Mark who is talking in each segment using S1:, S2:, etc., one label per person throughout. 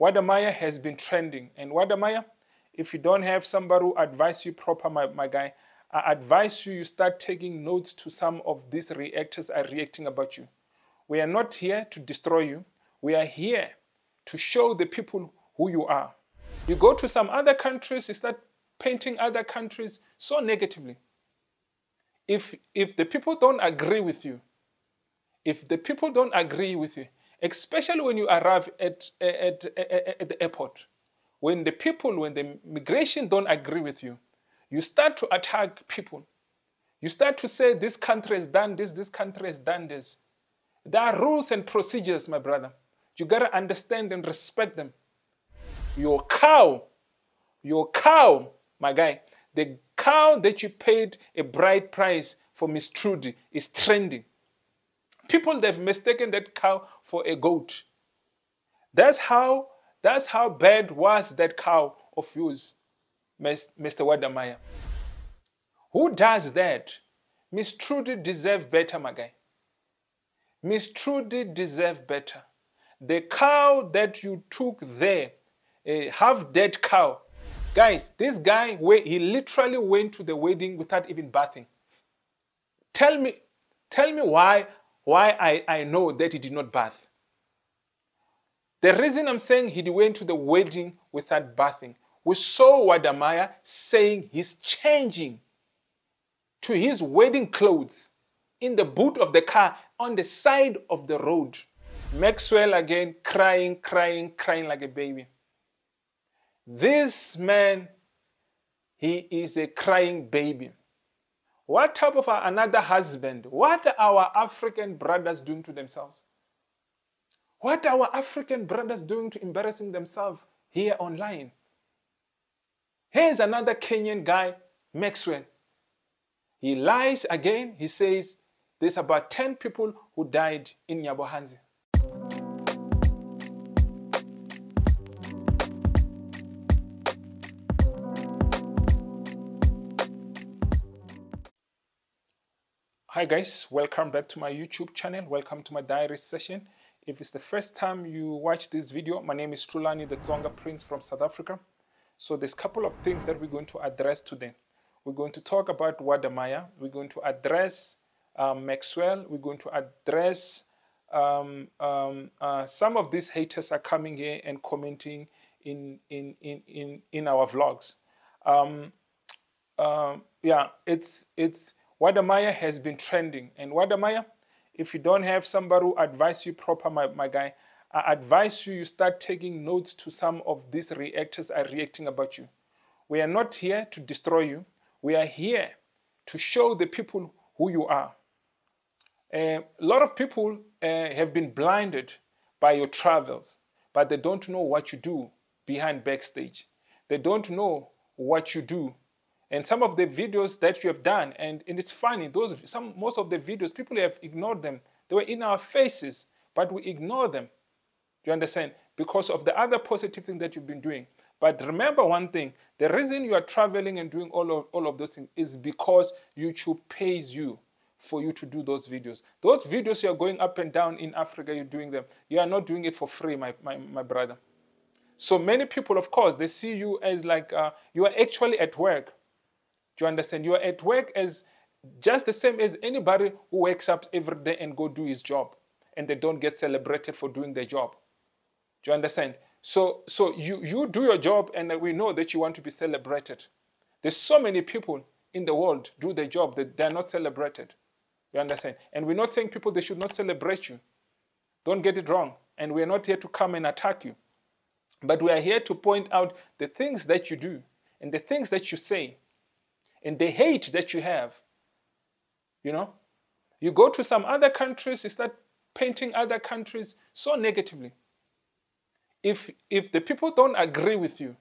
S1: Wode MAYA has been trending. And Wode MAYA, if you don't have somebody who advise you proper, my guy, I advise you start taking notes to some of these reactors are reacting about you. We are not here to destroy you. We are here to show the people who you are. You go to some other countries, you start painting other countries so negatively. If the people don't agree with you, especially when you arrive at the airport, when the migration don't agree with you, you start to attack people. You start to say, this country has done this, this country has done this. There are rules and procedures, my brother. You got to understand and respect them. Your cow, my guy, the cow that you paid a bright price for Miss Trudy is trending. People, they've mistaken that cow for a goat. That's how bad was that cow of yours, Mr. Wode MAYA. Who does that? Miss Trudy deserves better, my guy. Miss Trudy deserves better. The cow that you took there, a half-dead cow. Guys, this guy, he literally went to the wedding without even bathing. Tell me why I know that he did not bath. The reason I'm saying he went to the wedding without bathing, we saw Wode MAYA saying he's changing to his wedding clothes in the boot of the car on the side of the road. Maxwell again crying like a baby. This man, he is a crying baby. What type of another husband? What are our African brothers doing to themselves? What are our African brothers doing to embarrassing themselves here online? Here's another Kenyan guy, Maxwell. He lies again. He says there's about 10 people who died in Nyabohanzi. Hi guys, welcome back to my YouTube channel. Welcome to my diary session. If it's the first time you watch this video, my name is Hlulani, the Tsonga Prince from South Africa. So there's a couple of things that we're going to address today. We're going to talk about Wode MAYA. We're going to address Maxwell. We're going to address some of these haters are coming here and commenting in our vlogs. Yeah, it's Wode MAYA has been trending. And Wode MAYA, if you don't have somebody who advise you proper, my guy, I advise you start taking notes to some of these reactors are reacting about you. We are not here to destroy you. We are here to show the people who you are. A lot of people have been blinded by your travels, but they don't know what you do behind backstage. They don't know what you do. And some of the videos that you have done, and it's funny, most of the videos, people have ignored them. They were in our faces, but we ignore them. Do you understand? Because of the other positive thing that you've been doing. But remember one thing, the reason you are traveling and doing all of those things is because YouTube pays you for you to do those videos. Those videos you are going up and down in Africa, you're doing them. You are not doing it for free, my brother. So many people, of course, they see you as like, you are actually at work. Do you understand? You are at work as just the same as anybody who wakes up every day and go do his job. And they don't get celebrated for doing their job. Do you understand? So you do your job and we know that you want to be celebrated. There's so many people in the world do their job that they're not celebrated. You understand? And we're not saying people, they should not celebrate you. Don't get it wrong. And we're not here to come and attack you. But we are here to point out the things that you do and the things that you say and the hate that you have. You know? You go to some other countries, you start painting other countries so negatively. If the people don't agree with you,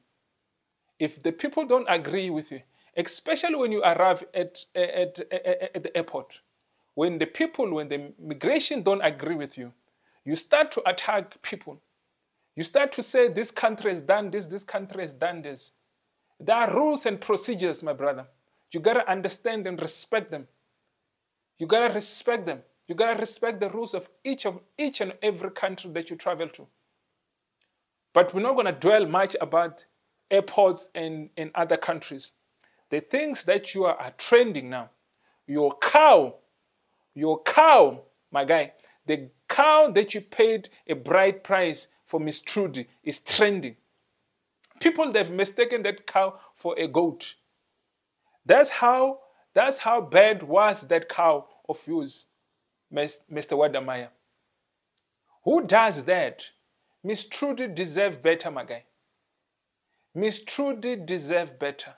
S1: especially when you arrive at the airport, when the migration don't agree with you, you start to attack people. You start to say, this country has done this, this country has done this. There are rules and procedures, my brother. You got to understand and respect them. You got to respect them. You got to respect the rules of each and every country that you travel to. But we're not going to dwell much about airports and in other countries. The things that you are trending now. Your cow, my guy, the cow that you paid a bright price for Miss Trudy is trending. People, they've mistaken that cow for a goat. That's how bad was that cow of yours, Mr. Wode MAYA. Who does that? Miss Trudy deserves better, my guy. Miss Trudy deserves better.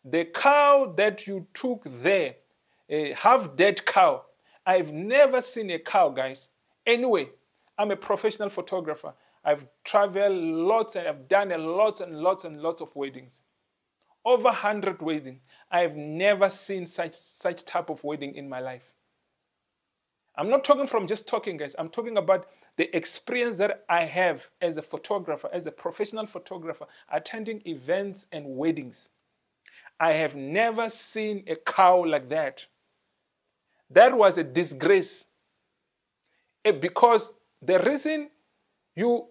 S1: The cow that you took there, a half-dead cow. I've never seen a cow, guys. Anyway, I'm a professional photographer. I've traveled lots and I've done lots and lots of weddings. Over 100 weddings. I've never seen such type of wedding in my life. I'm not talking from just talking, guys. I'm talking about the experience that I have as a photographer, as a professional photographer, attending events and weddings. I have never seen a cow like that. That was a disgrace. Because the reason you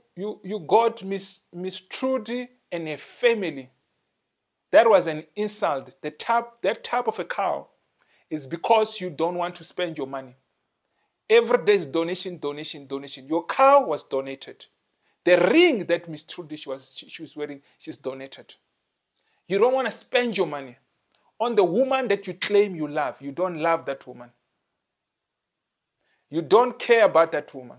S1: got Miss Trudy and a family, that was an insult. That type of a cow is because you don't want to spend your money. Every day is donation. Your cow was donated. The ring that Miss Trudy she was wearing, she's donated. You don't want to spend your money on the woman that you claim you love. You don't love that woman. You don't care about that woman.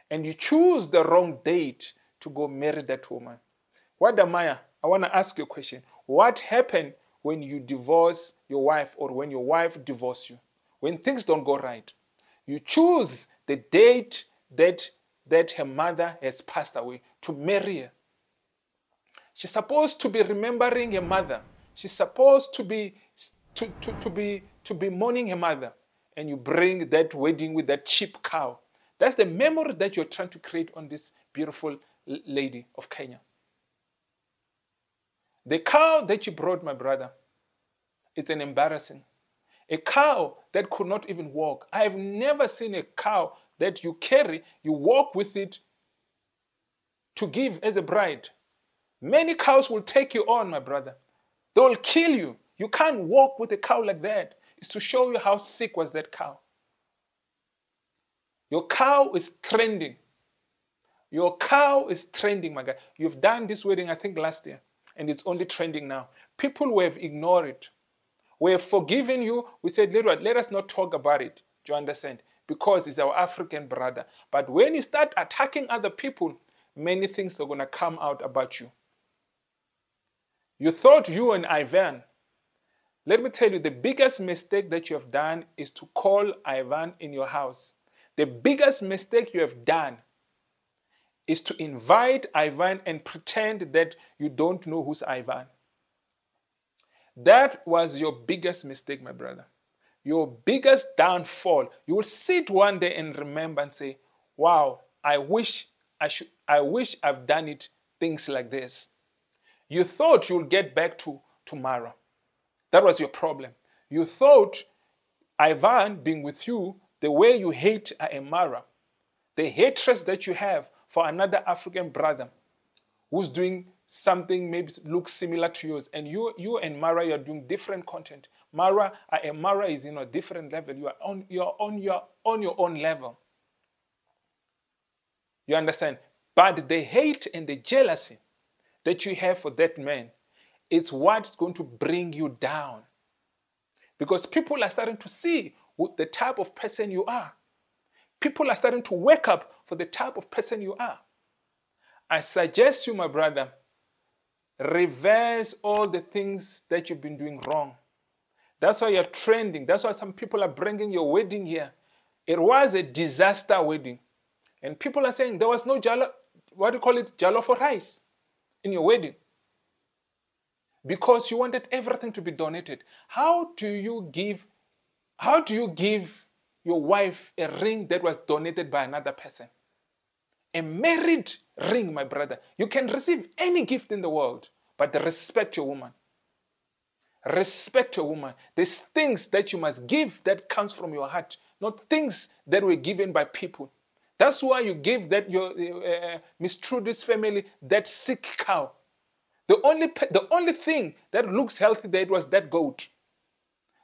S1: And you choose the wrong date to go marry that woman. Wode MAYA, I want to ask you a question. What happened when you divorce your wife or when your wife divorces you? When things don't go right. You choose the date that her mother has passed away to marry her. She's supposed to be remembering her mother. She's supposed to be mourning her mother. And you bring that wedding with that cheap cow. That's the memory that you're trying to create on this beautiful lady of Kenya. The cow that you brought, my brother, it's an embarrassing. A cow that could not even walk. I've never seen a cow that you carry, you walk with it to give as a bride. Many cows will take you on, my brother. They will kill you. You can't walk with a cow like that. It's to show you how sick was that cow. Your cow is trending. Your cow is trending, my guy. You've done this wedding, I think, last year, and it's only trending now. People who have ignored it. We have forgiven you. We said, let us not talk about it. Do you understand? Because it's our African brother. But when you start attacking other people, many things are going to come out about you. You thought you and Ivain. Let me tell you, the biggest mistake that you have done is to call Ivain in your house. The biggest mistake you have done is to invite Ivain and pretend that you don't know who's Ivain. That was your biggest mistake, my brother. Your biggest downfall. You will sit one day and remember and say, wow, I wish I've done things like this. You thought you'll get back to tomorrow. That was your problem. You thought Ivain being with you, the way you hate Mara, the hatred that you have for another African brother who's doing something maybe looks similar to yours, and you and Mara, you're doing different content. Mara is in a different level. You're on your own level. You understand? But the hate and the jealousy that you have for that man, it's what's going to bring you down. Because people are starting to see the type of person you are. People are starting to wake up for the type of person you are. I suggest you, my brother, reverse all the things that you've been doing wrong. That's why you're trending. That's why some people are bringing your wedding here. It was a disaster wedding. And people are saying there was no jollof for rice in your wedding. Because you wanted everything to be donated. How do you give your wife a ring that was donated by another person? A married ring, my brother. You can receive any gift in the world, but respect your woman. Respect your woman. There's things that you must give that comes from your heart, not things that were given by people. That's why you gave that your Miss Trudy's family that sick cow. The only thing that looks healthy there was that goat.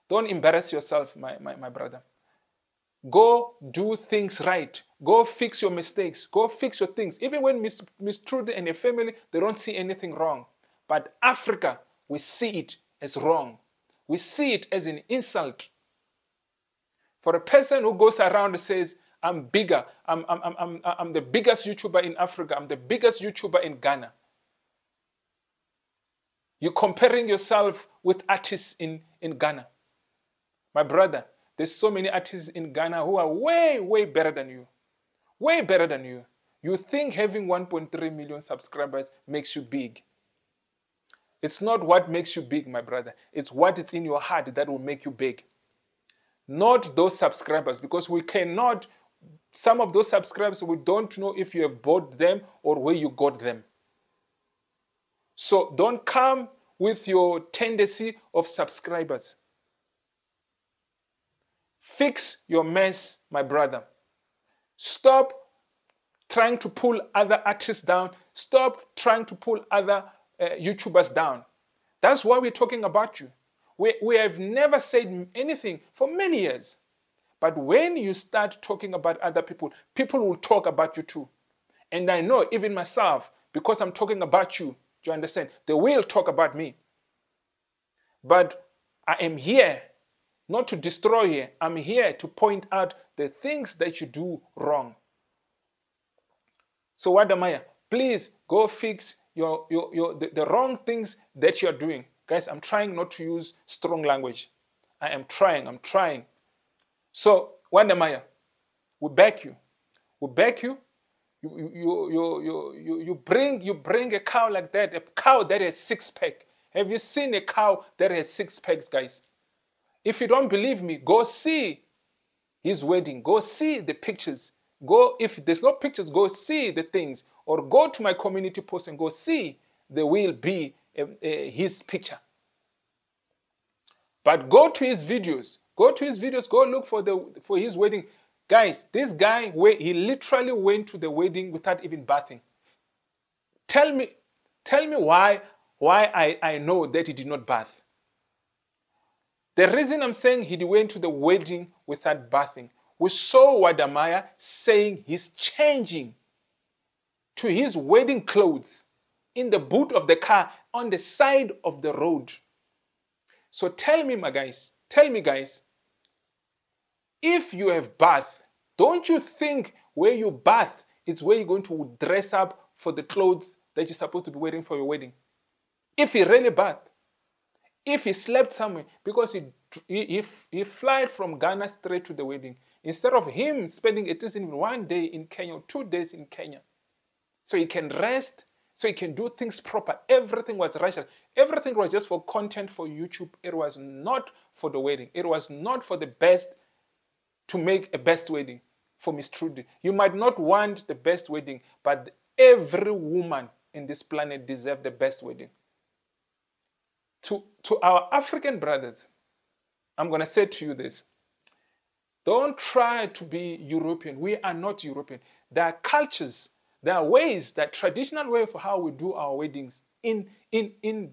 S1: Don't embarrass yourself, my brother. Go do things right. Go fix your mistakes. Go fix your things. Even when Miss Trudy and her family, they don't see anything wrong. But Africa, we see it as wrong. We see it as an insult. For a person who goes around and says, I'm bigger, I'm the biggest YouTuber in Africa, I'm the biggest YouTuber in Ghana. You're comparing yourself with artists in Ghana. My brother, there's so many artists in Ghana who are way, way better than you. Way better than you. You think having 1.3 million subscribers makes you big. It's not what makes you big, my brother. It's what is in your heart that will make you big. Not those subscribers, because we cannot, some of those subscribers, we don't know if you have bought them or where you got them. So don't come with your tendency of subscribers. Fix your mess, my brother. Stop trying to pull other artists down. Stop trying to pull other YouTubers down. That's why we're talking about you. We have never said anything for many years. But when you start talking about other people, people will talk about you too. And I know, even myself, because I'm talking about you, do you understand? They will talk about me. But I am here not to destroy you. I'm here to point out the things that you do wrong. So Wode MAYA, please go fix the wrong things that you're doing. Guys, I'm trying not to use strong language. I'm trying. So Wode MAYA, we back you. We back you. You bring a cow like that, a cow that has 6-pack. Have you seen a cow that has 6 packs, guys? If you don't believe me, go see his wedding. Go see the pictures. Go, if there's no pictures, go see the things. Or go to my community post and go see. There will be his picture. But go to his videos. Go to his videos. Go look for his wedding. Guys, this guy, he literally went to the wedding without even bathing. Tell me why I know that he did not bath. The reason I'm saying he went to the wedding without bathing, we saw Wode MAYA saying he's changing to his wedding clothes in the boot of the car on the side of the road. So tell me, guys, if you have bath, don't you think where you bath is where you're going to dress up for the clothes that you're supposed to be wearing for your wedding? If he really bathed, if he slept somewhere, because he flied from Ghana straight to the wedding, instead of him spending at least even 1 day in Kenya, 2 days in Kenya, so he can rest, so he can do things proper. Everything was righteous. Everything was just for content for YouTube. It was not for the wedding. It was not for the best, to make a best wedding for Miss Trudy. You might not want the best wedding, but every woman in this planet deserves the best wedding. To our African brothers, I'm going to say to you this. Don't try to be European. We are not European. There are cultures, there are ways, that traditional way for how we do our weddings in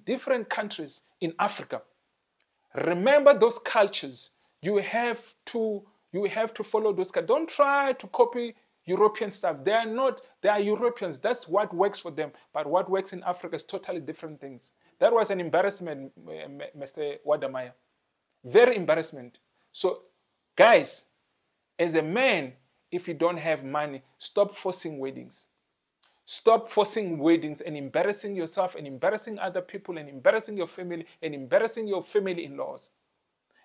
S1: different countries in Africa. Remember those cultures. You have to follow those cultures. Don't try to copy European stuff. They are Europeans. That's what works for them. But what works in Africa is totally different things. That was an embarrassment, Mr. Wode MAYA. Very embarrassment. So, guys, as a man, if you don't have money, stop forcing weddings. Stop forcing weddings and embarrassing yourself and embarrassing other people and embarrassing your family and embarrassing your family-in-laws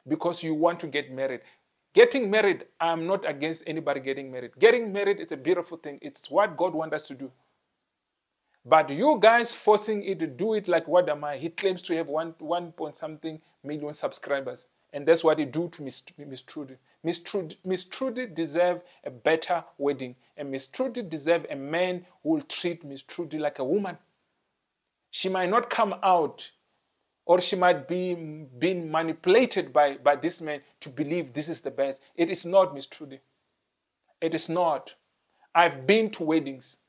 S1: because you want to get married. Getting married, I'm not against anybody getting married. Getting married is a beautiful thing. It's what God wants us to do. But you guys forcing it to do it like Wode MAYA, he claims to have 1 point something million subscribers. And that's what he do to Miss Trudy. Miss Trudy deserves a better wedding. And Miss Trudy deserves a man who will treat Miss Trudy like a woman. She might not come out, or she might be being manipulated by this man to believe this is the best. It is not, Miss Trudy. It is not. I've been to weddings.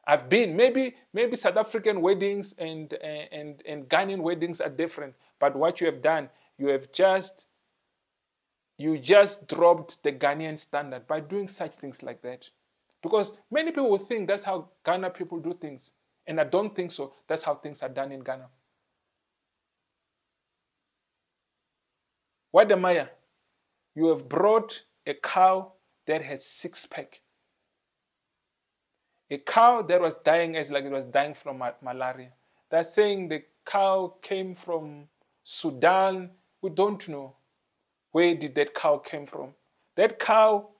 S1: I've been, maybe South African weddings and Ghanaian weddings are different. But what you have done, you just dropped the Ghanaian standard by doing such things like that. Because many people will think that's how Ghana people do things. And I don't think so. That's how things are done in Ghana. Wode MAYA, you have brought a cow that has 6-pack. A cow that was dying as like it was dying from malaria. They're saying the cow came from Sudan. We don't know. Where did that cow came from? That cow,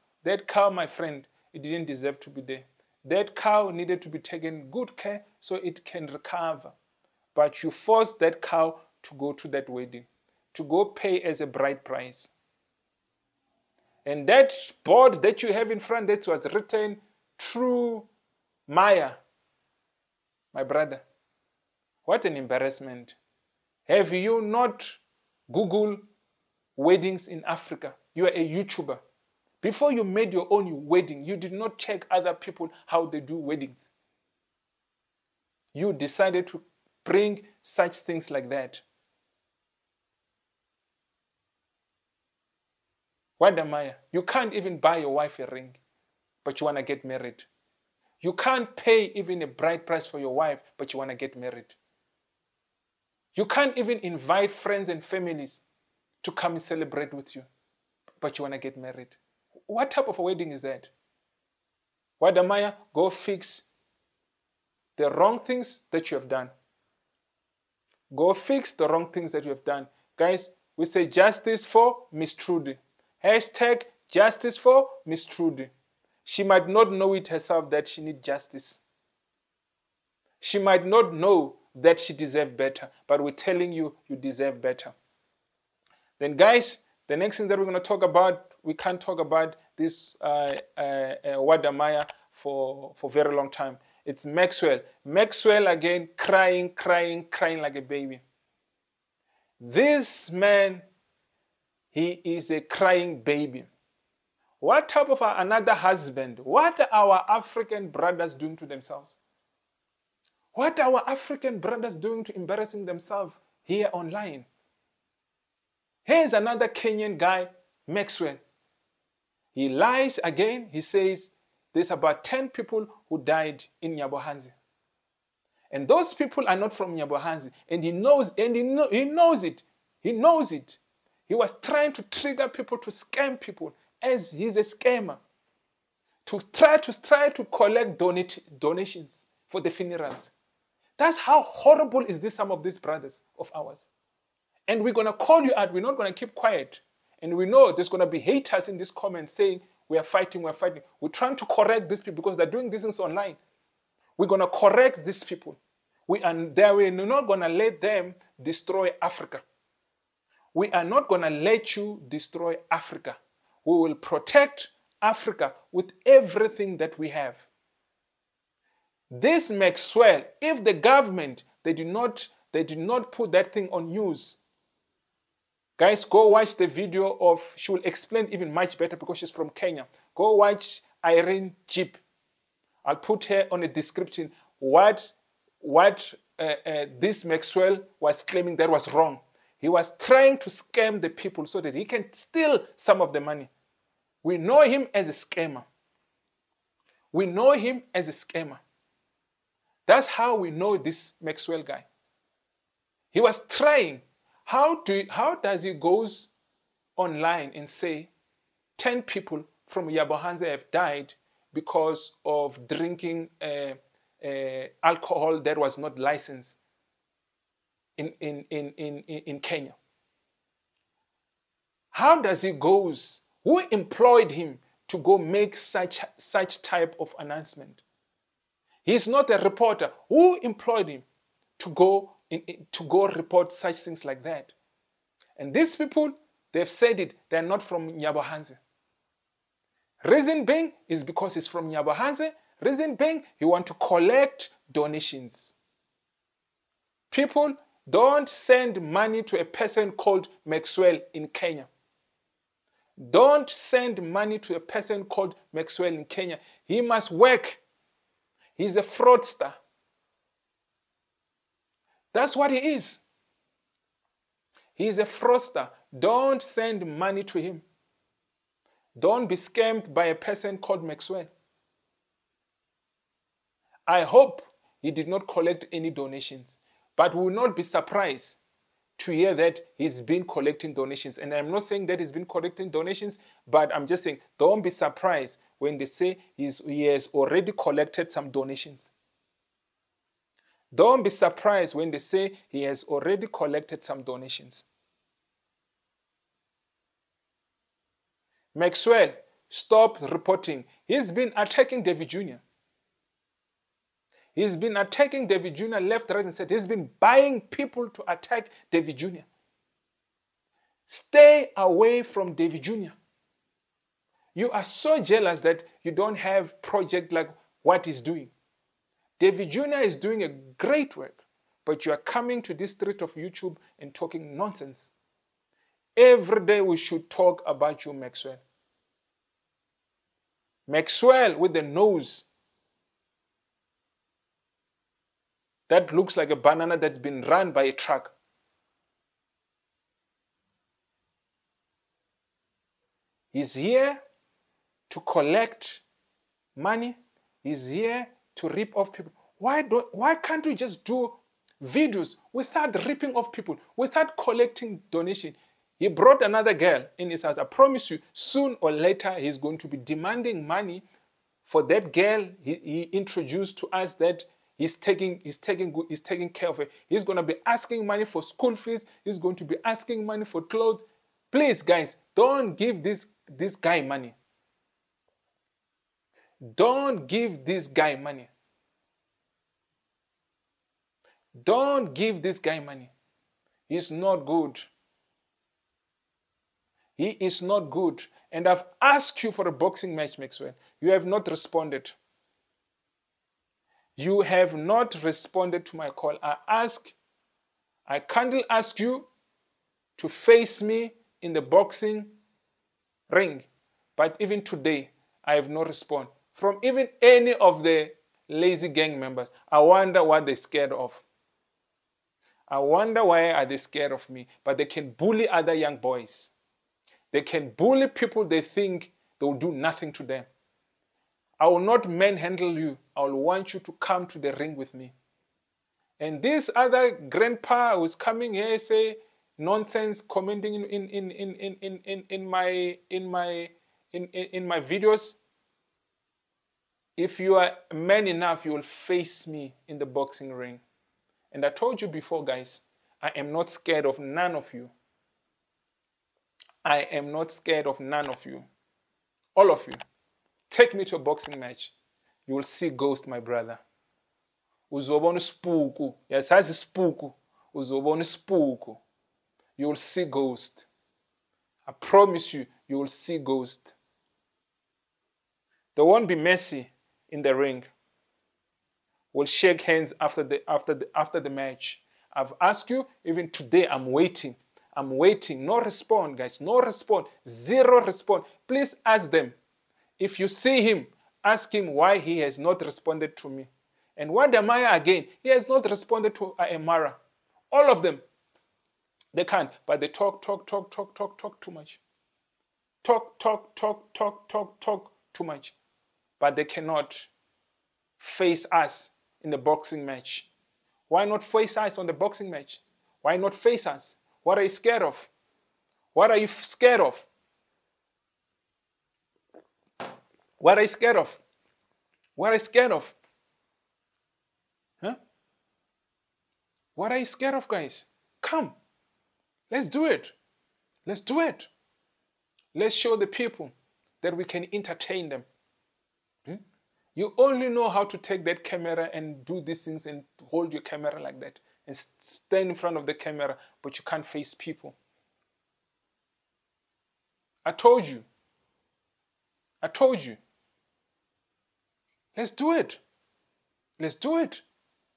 S1: my friend, it didn't deserve to be there. That cow needed to be taken good care so it can recover. But you forced that cow to go to that wedding, to go pay as a bride price. And that board that you have in front that was written through Maya, my brother, what an embarrassment. Have you not Googled weddings in Africa? You are a YouTuber. Before you made your own wedding, you did not check other people how they do weddings. You decided to bring such things like that. Wode MAYA, you can't even buy your wife a ring, but you want to get married. You can't pay even a bride price for your wife, but you want to get married. You can't even invite friends and families to come and celebrate with you, but you want to get married. What type of a wedding is that? Wode MAYA, go fix the wrong things that you have done. Go fix the wrong things that you have done. Guys, we say justice for Miss Trudy. Hashtag justice for Miss Trudy. She might not know it herself that she needs justice. She might not know that she deserves better, but we're telling you, you deserve better. Then guys, the next thing that we're going to talk about, we can't talk about this Wode MAYA for a very long time. It's Maxwell. Maxwell again crying like a baby. This man, he is a crying baby. What type of another husband? What are our African brothers doing to themselves? What are our African brothers doing to embarrassing themselves here online? Here's another Kenyan guy, Maxwell. He lies again. He says there's about 10 people who died in Nyabohanzi. And those people are not from Nyabohanzi. And he knows it. He knows it. He was trying to trigger people to scam people as he's a scammer. To try to collect donations for the funerals. That's how horrible is this, some of these brothers of ours. And we're going to call you out. We're not going to keep quiet. And we know there's going to be haters in this comment saying, we are fighting. We're trying to correct these people because they're doing this things online. We're going to correct these people. We're not going to let them destroy Africa. We are not going to let you destroy Africa. We will protect Africa with everything that we have. This Maxwell, if the government, they did not put that thing on news. Guys, go watch the video of, she will explain even much better because she's from Kenya. Go watch Irene Jeep. I'll put her on a description what this Maxwell was claiming that was wrong. He was trying to scam the people so that he can steal some of the money. We know him as a scammer. We know him as a scammer. That's how we know this Maxwell guy. He was trying. How does he goes online and say 10 people from Nyabohanzi have died because of drinking alcohol that was not licensed in Kenya? How does he goes? Who employed him to go make such type of announcement? He's not a reporter. Who employed him to go report such things like that? And these people, they've said it, they're not from Nyabohanzi. Reason being is because he's from Nyabohanzi. Reason being, he want to collect donations. People, don't send money to a person called Maxwell in Kenya. Don't send money to a person called Maxwell in Kenya. He must work. He's a fraudster. That's what he is. He's a fraudster. Don't send money to him. Don't be scammed by a person called Maxwell. I hope he did not collect any donations, but we will not be surprised to hear that he's been collecting donations. And I'm not saying that he's been collecting donations, but I'm just saying don't be surprised when they say he has already collected some donations. Don't be surprised when they say he has already collected some donations. Maxwell, stop reporting. He's been attacking David Jr. He's been attacking David Jr. left, right, and center. He's been buying people to attack David Jr. Stay away from David Jr. You are so jealous that you don't have project like what he's doing. David Jr. is doing a great work, but you are coming to this street of YouTube and talking nonsense. Every day we should talk about you, Maxwell. Maxwell with the nose that looks like a banana that's been run by a truck. He's here to collect money. He's here to rip off people. Why can't we just do videos without ripping off people, without collecting donation? He brought another girl in his house. I promise you, soon or later, he's going to be demanding money for that girl he introduced to us that he's taking care of her. He's going to be asking money for school fees. He's going to be asking money for clothes. Please, guys, don't give this guy money. Don't give this guy money. Don't give this guy money. He's not good. He is not good. And I've asked you for a boxing match, Maxwell. You have not responded. You have not responded to my call. I can't ask you to face me in the boxing ring. But even today, I have no response from even any of the lazy gang members. I wonder what they're scared of. I wonder why are they scared of me. But they can bully other young boys. They can bully people they think they will do nothing to them. I will not manhandle you. I will want you to come to the ring with me. And this other grandpa who's coming here say nonsense, commenting in my videos. If you are man enough, you will face me in the boxing ring. And I told you before, guys, I am not scared of none of you. I am not scared of none of you. All of you. Take me to a boxing match. You will see ghost, my brother. Uzobona spook. Yes, has a spook. Uzobona spook. You will see ghost. I promise you, you will see ghost. There won't be mercy in the ring. We'll shake hands after the match. I've asked you, even today, I'm waiting. I'm waiting. No response, guys. No response. Zero response. Please ask them. If you see him, ask him why he has not responded to me. And Wode MAYA again, he has not responded to Amara. All of them. They can't. But they talk too much. Talk too much. But they cannot face us in the boxing match. Why not face us on the boxing match? Why not face us? What are you scared of? What are you scared of? What are you scared of? What are you scared of? Huh? What are you scared of, guys? Come. Let's do it. Let's do it. Let's show the people that we can entertain them. You only know how to take that camera and do these things and hold your camera like that and stand in front of the camera, but you can't face people. I told you. I told you. Let's do it. Let's do it.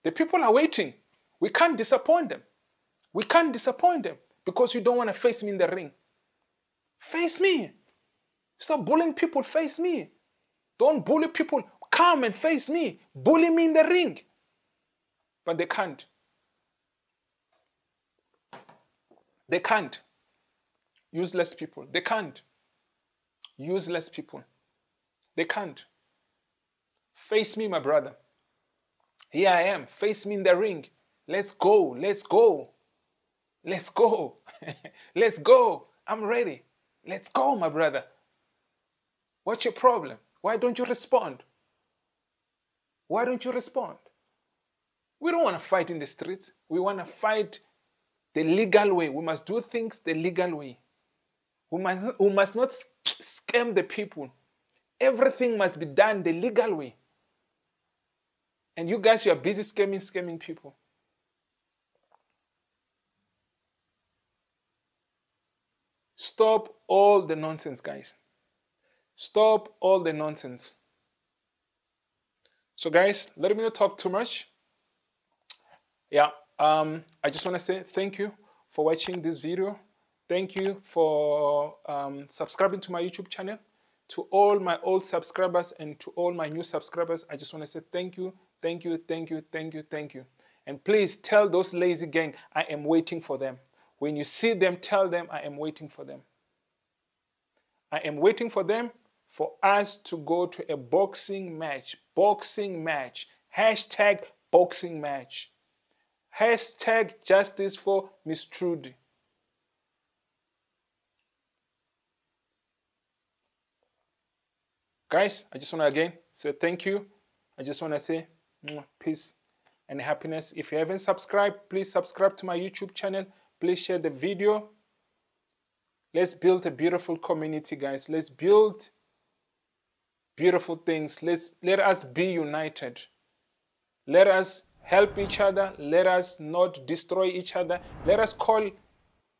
S1: The people are waiting. We can't disappoint them. We can't disappoint them because you don't want to face me in the ring. Face me. Stop bullying people. Face me. Don't bully people. Come and face me. Bully me in the ring. But they can't. They can't. Useless people. They can't. Useless people. They can't. Face me, my brother. Here I am. Face me in the ring. Let's go. Let's go. Let's go. Let's go. I'm ready. Let's go, my brother. What's your problem? Why don't you respond? Why don't you respond? We don't want to fight in the streets. We want to fight the legal way. We must do things the legal way. We must not scam the people. Everything must be done the legal way. And you guys, you are busy scamming people. Stop all the nonsense, guys. Stop all the nonsense. So guys, let me not talk too much. Yeah, I just want to say thank you for watching this video. Thank you for subscribing to my YouTube channel. To all my old subscribers and to all my new subscribers, I just want to say thank you, thank you, thank you, thank you, thank you. And please tell those lazy gang I am waiting for them. When you see them, tell them I am waiting for them. I am waiting for them for us to go to a boxing match. Boxing match. Hashtag boxing match. Hashtag justice for Miss Trudy. Guys, I just want to again say thank you. I just want to say peace and happiness. If you haven't subscribed, please subscribe to my YouTube channel. Please share the video. Let's build a beautiful community, guys. Let's build beautiful things. Let us be united. Let us help each other. Let us not destroy each other. Let us call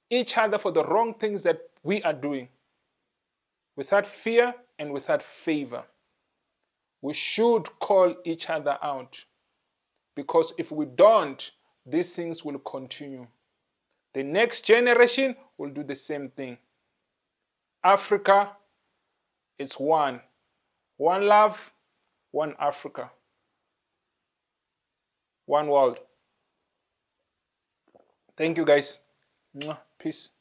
S1: each other for the wrong things that we are doing. Without fear and without favor. We should call each other out. Because if we don't, these things will continue. The next generation will do the same thing. Africa is one. One love, one Africa. One world. Thank you, guys. Peace.